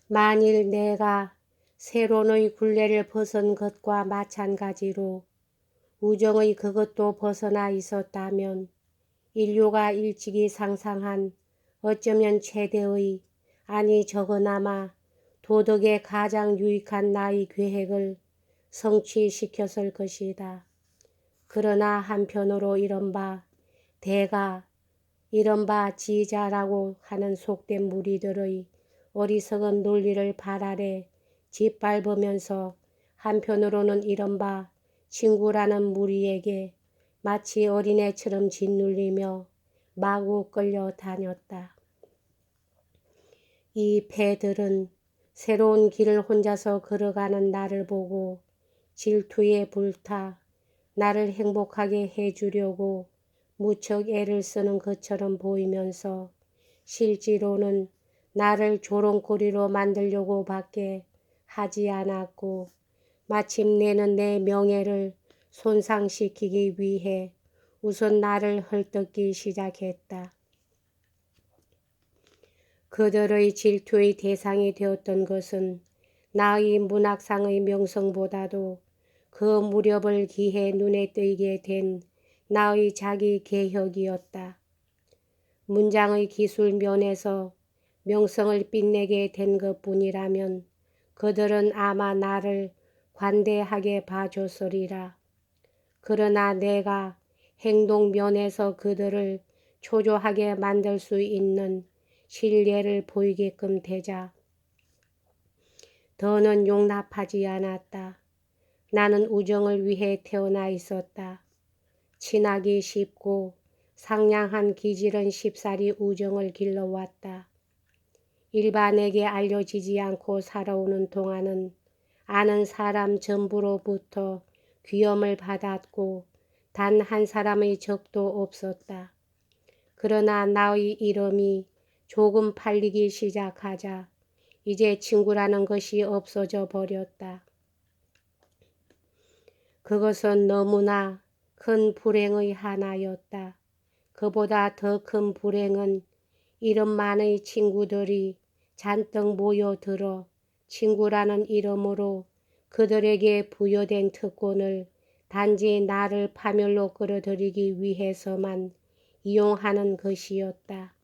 만일 내가 세론의 굴레를 벗은 것과 마찬가지로 우정의 그것도 벗어나 있었다면 인류가 일찍이 상상한 어쩌면 최대의, 아니 적어나마 도덕에 가장 유익한 나의 계획을 성취시켰을 것이다. 그러나 한편으로 이른바 지자라고 하는 속된 무리들의 어리석은 논리를 발 아래 짓밟으면서 한편으로는 이른바 친구라는 무리에게 마치 어린애처럼 짓눌리며 마구 끌려다녔다. 이 패들은 새로운 길을 혼자서 걸어가는 나를 보고 질투에 불타 나를 행복하게 해주려고 무척 애를 쓰는 것처럼 보이면서 실제로는 나를 조롱거리로 만들려고 밖에 하지 않았고 마침내는 내 명예를 손상시키기 위해 우선 나를 헐뜯기 시작했다. 그들의 질투의 대상이 되었던 것은 나의 문학상의 명성보다도 그 무렵을 기해 눈에 띄게 된 나의 자기 개혁이었다. 문장의 기술 면에서 명성을 빛내게 된 것뿐이라면 그들은 아마 나를 관대하게 봐줬으리라. 그러나 내가 행동 면에서 그들을 초조하게 만들 수 있는 신뢰를 보이게끔 되자 더는 용납하지 않았다. 나는 우정을 위해 태어나 있었다. 친하기 쉽고 상냥한 기질은 쉽사리 우정을 길러왔다. 일반에게 알려지지 않고 살아오는 동안은 아는 사람 전부로부터 귀염을 받았고 단 한 사람의 적도 없었다. 그러나 나의 이름이 조금 팔리기 시작하자 이제 친구라는 것이 없어져 버렸다. 그것은 너무나 큰 불행의 하나였다. 그보다 더 큰 불행은 이름만의 친구들이 잔뜩 모여들어 친구라는 이름으로 그들에게 부여된 특권을 단지 나를 파멸로 끌어들이기 위해서만 이용하는 것이었다.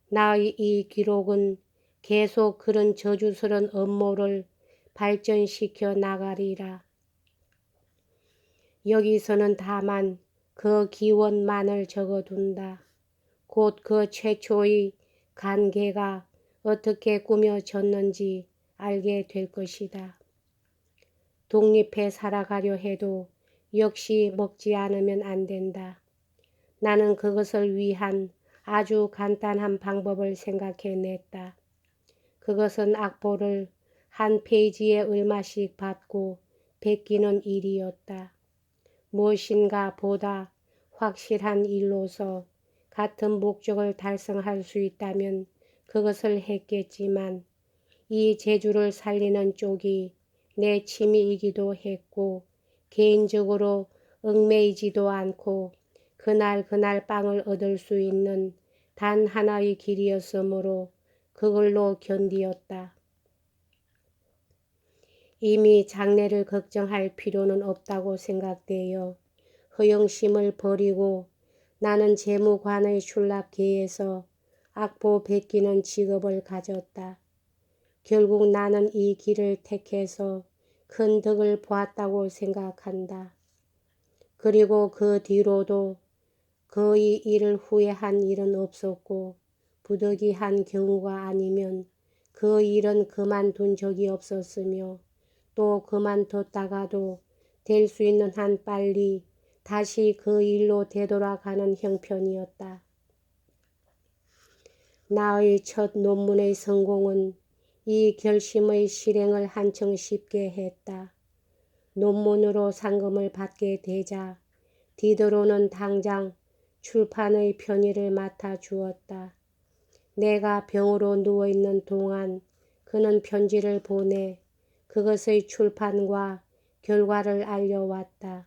나의 이 기록은 계속 그런 저주스런 음모를 발전시켜 나가리라. 여기서는 다만 그 기원만을 적어둔다. 곧 그 최초의 관계가 어떻게 꾸며졌는지 알게 될 것이다. 독립해 살아가려 해도 역시 먹지 않으면 안 된다. 나는 그것을 위한 아주 간단한 방법을 생각해냈다. 그것은 악보를 한 페이지에 얼마씩 받고 베끼는 일이었다. 무엇인가 보다 확실한 일로서 같은 목적을 달성할 수 있다면 그것을 했겠지만 이 재주를 살리는 쪽이 내 취미이기도 했고 개인적으로 얽매이지도 않고 그날 빵을 얻을 수 있는 단 하나의 길이었으므로 그걸로 견디었다. 이미 장래를 걱정할 필요는 없다고 생각되어 허영심을 버리고 나는 재무관의 출납계에서 악보 베끼는 직업을 가졌다. 결국 나는 이 길을 택해서 큰 덕을 보았다고 생각한다. 그리고 그 뒤로도 거의 이를 후회한 일은 없었고 부득이한 경우가 아니면 그 일은 그만둔 적이 없었으며 또 그만뒀다가도 될 수 있는 한 빨리 다시 그 일로 되돌아가는 형편이었다. 나의 첫 논문의 성공은 이 결심의 실행을 한층 쉽게 했다. 논문으로 상금을 받게 되자 디더로는 당장 출판의 편의를 맡아 주었다. 내가 병으로 누워있는 동안 그는 편지를 보내 그것의 출판과 결과를 알려왔다.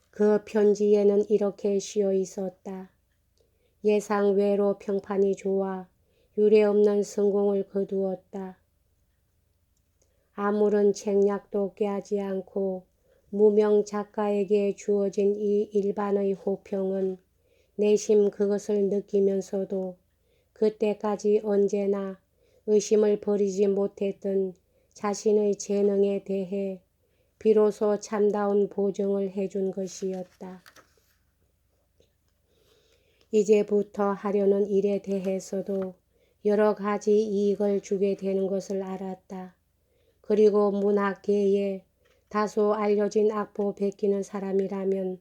그 편지에는 이렇게 쓰여 있었다. 예상외로 평판이 좋아 유례없는 성공을 거두었다. 아무런 책략도 꾀하지 않고 무명 작가에게 주어진 이 일반의 호평은 내심 그것을 느끼면서도 그때까지 언제나 의심을 버리지 못했던 자신의 재능에 대해 비로소 참다운 보증을 해준 것이었다. 이제부터 하려는 일에 대해서도 여러 가지 이익을 주게 되는 것을 알았다. 그리고 문학계에 다소 알려진 악보 베끼는 사람이라면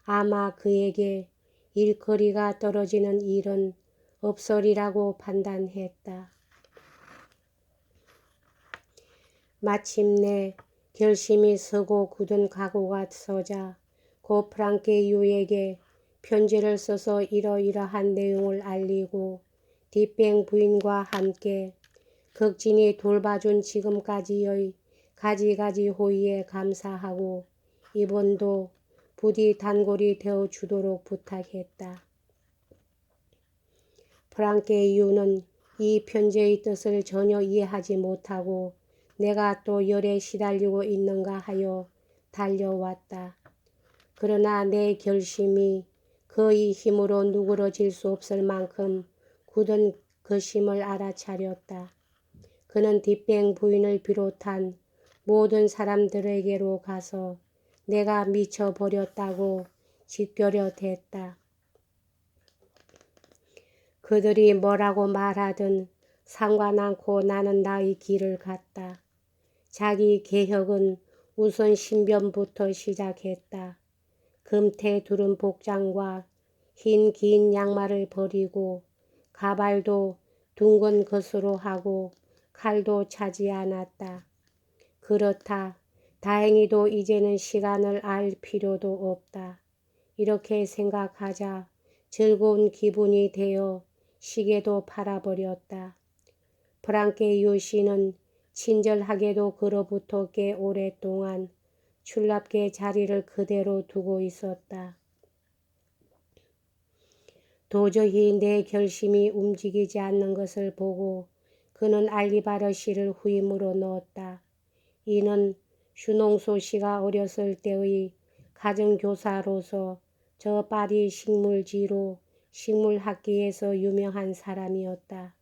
아마 그에게 일거리가 떨어지는 일은 없으리라고 판단했다. 마침내 결심이 서고 굳은 각오가 서자 고 프랑케 유에게 편지를 써서 이러이러한 내용을 알리고 뒷뱅 부인과 함께 극진히 돌봐준 지금까지의 가지가지 호의에 감사하고 이번도 부디 단골이 되어주도록 부탁했다. 프랑케 유는 이 편지의 뜻을 전혀 이해하지 못하고 내가 또 열에 시달리고 있는가 하여 달려왔다. 그러나 내 결심이 그의 힘으로 누그러질 수 없을 만큼 굳은決심을 알아차렸다. 그는 뒷뱅 부인을 비롯한 모든 사람들에게로 가서 내가 미쳐버렸다고 짓겨려댔다. 그들이 뭐라고 말하든 상관 않고 나는 나의 길을 갔다. 자기 개혁은 우선 신변부터 시작했다. 금태 두른 복장과 흰 긴 양말을 버리고 가발도 둥근 것으로 하고 칼도 차지 않았다. 그렇다. 다행히도 이제는 시간을 알 필요도 없다. 이렇게 생각하자 즐거운 기분이 되어 시계도 팔아버렸다. 프랑케 유 씨는 친절하게도 그로부터 꽤 오랫동안 출납계 자리를 그대로 두고 있었다. 도저히 내 결심이 움직이지 않는 것을 보고 그는 알리바르시를 후임으로 넣었다. 이는 슈농소 씨가 어렸을 때의 가정교사로서 저 파리 식물지로 식물학계에서 유명한 사람이었다.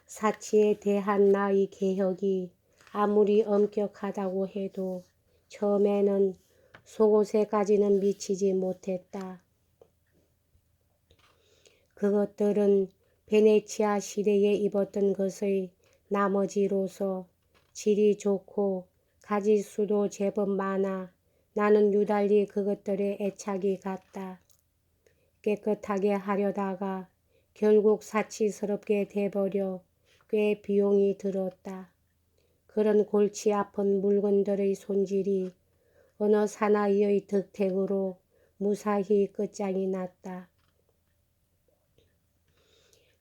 사치에 대한 나의 개혁이 아무리 엄격하다고 해도 처음에는 속옷에까지는 미치지 못했다. 그것들은 베네치아 시대에 입었던 것의 나머지로서 질이 좋고 가지수도 제법 많아 나는 유달리 그것들의 애착이 갔다. 깨끗하게 하려다가 결국 사치스럽게 돼버려 꽤 비용이 들었다. 그런 골치 아픈 물건들의 손질이 어느 사나이의 덕택으로 무사히 끝장이 났다.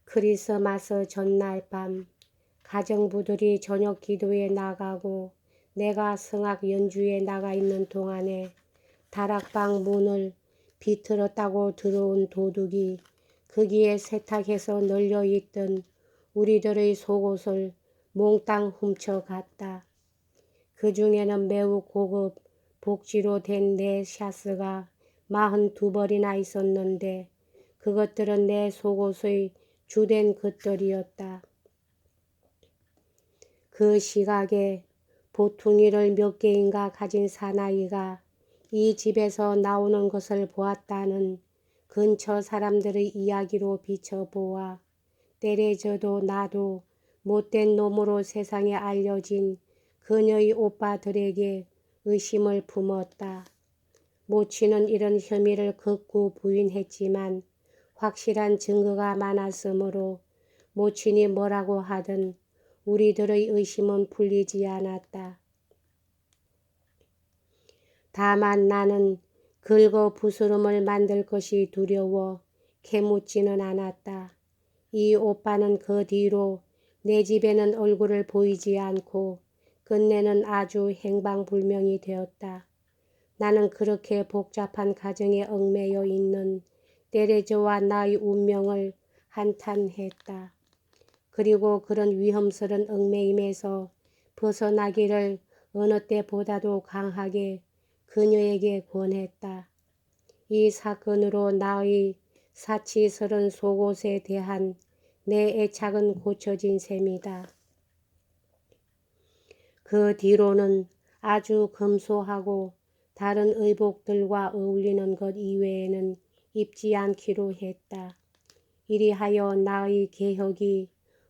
크리스마스 전날 밤 가정부들이 저녁 기도에 나가고 내가 성악 연주에 나가 있는 동안에 다락방 문을 비틀었다고 들어온 도둑이 거기에 세탁해서 널려있던 우리들의 속옷을 몽땅 훔쳐갔다. 그 중에는 매우 고급 복지로 된 내 샤스가 42벌이나 있었는데 그것들은 내 속옷의 주된 것들이었다. 그 시각에 보퉁이를 몇 개인가 가진 사나이가 이 집에서 나오는 것을 보았다는 근처 사람들의 이야기로 비춰보아 때려져도 나도 못된 놈으로 세상에 알려진 그녀의 오빠들에게 의심을 품었다. 모치는 이런 혐의를 극구 부인했지만 확실한 증거가 많았으므로 모친이 뭐라고 하든 우리들의 의심은 풀리지 않았다. 다만 나는 긁어 부스럼을 만들 것이 두려워 캐묻지는 않았다. 이 오빠는 그 뒤로 내 집에는 얼굴을 보이지 않고 끝내는 아주 행방불명이 되었다. 나는 그렇게 복잡한 가정에 얽매여 있는 때레저와 나의 운명을 한탄했다. 그리고 그런 위험스런 얽매임에서 벗어나기를 어느 때보다도 강하게 그녀에게 권했다. 이 사건으로 나의 사치스런 속옷에 대한 내 애착은 고쳐진 셈이다. 그 뒤로는 아주 검소하고 다른 의복들과 어울리는 것 이외에는 입지 않기로 했다. 이리하여 나의 개혁이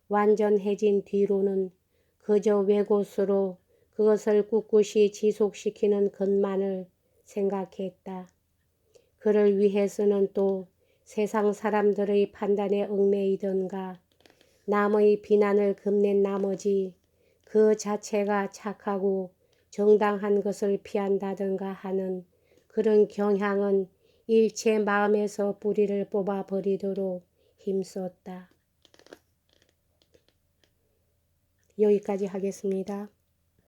완전해진 뒤로는 그저 외곳으로 그것을 꿋꿋이 지속시키는 것만을 생각했다. 그를 위해서는 또 세상 사람들의 판단에 얽매이던가 남의 비난을 겁낸 나머지 그 자체가 착하고 정당한 것을 피한다든가 하는 그런 경향은 일체 마음에서 뿌리를 뽑아버리도록 힘썼다. 여기까지 하겠습니다.